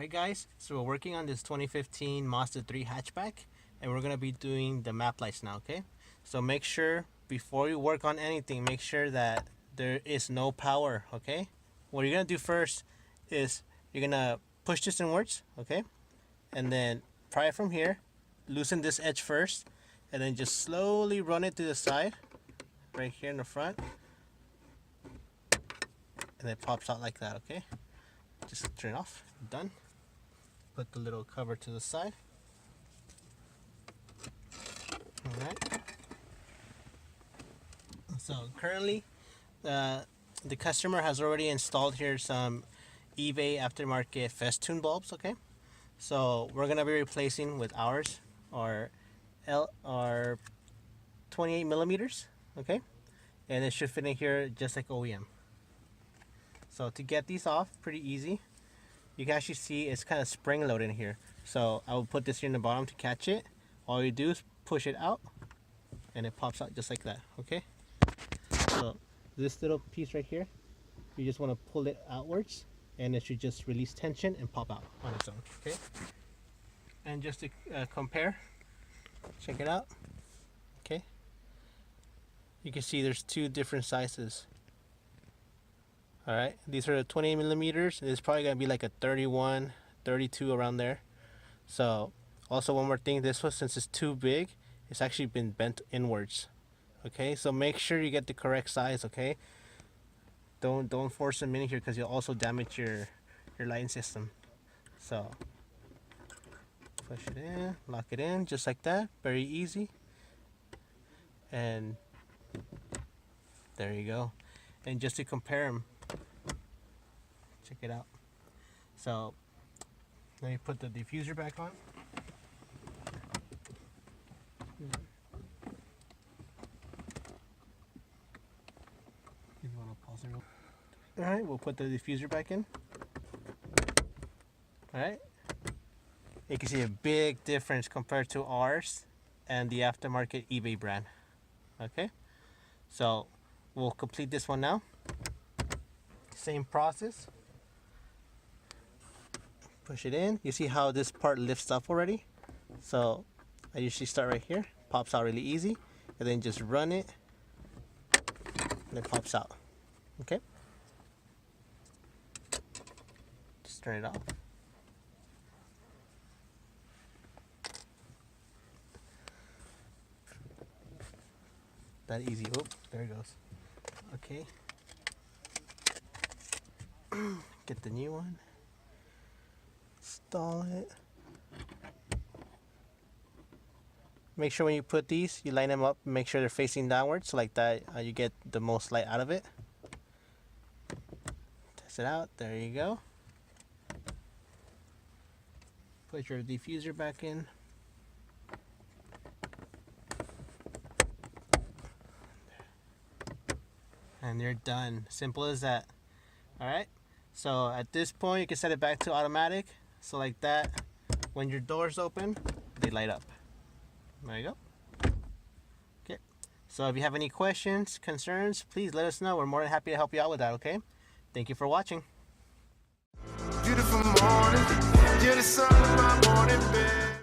Alright guys, so we're working on this 2015 Mazda 3 hatchback, and we're going to be doing the map lights now, okay? So make sure, before you work on anything, make sure that there is no power, okay? What you're going to do first is you're going to push this inwards, okay? And then pry it from here, loosen this edge first, and then just slowly run it to the side, right here in the front. And it pops out like that, okay? Just turn it off. Done. Put the little cover to the side. Alright. So currently the customer has already installed here some eBay aftermarket Festoon bulbs, okay? So we're gonna be replacing with ours, our 28 millimeters, okay? And it should fit in here just like OEM. So to get these off, pretty easy. You can actually see it's kind of spring loaded in here. So I will put this here in the bottom to catch it. All you do is push it out and it pops out just like that, okay? So this little piece right here, you just want to pull it outwards and it should just release tension and pop out on its own, okay? And just to compare, check it out, okay? You can see there's two different sizes. Alright, these are the 28 millimeters. It's probably going to be like a 31, 32 around there. So, also one more thing, this one, since it's too big, it's actually been bent inwards. Okay, so make sure you get the correct size, okay? Don't force them in here because you'll also damage your lighting system. So, push it in, lock it in, just like that. Very easy. And there you go. And just to compare them, check it out. So let me put the diffuser back on. If you want to pause it. Alright, we'll put the diffuser back in. Alright. You can see a big difference compared to ours and the aftermarket eBay brand. Okay. So we'll complete this one now. Same process. Push it in. You see how this part lifts up already? So I usually start right here. Pops out really easy. And then just run it. And it pops out. Okay? Just turn it off. That easy. Oh, there it goes. Okay. Get the new one. Install it. Make sure when you put these, you line them up, make sure they're facing downwards, so like that you get the most light out of it. Test it out. There you go. Put your diffuser back in. And you're done. Simple as that. Alright, so at this point you can set it back to automatic, so like that, when your doors open they light up. There you go. Okay, so if you have any questions, concerns, please let us know. We're more than happy to help you out with that. Okay, thank you for watching. Beautiful morning, you're the sun of my morning bed.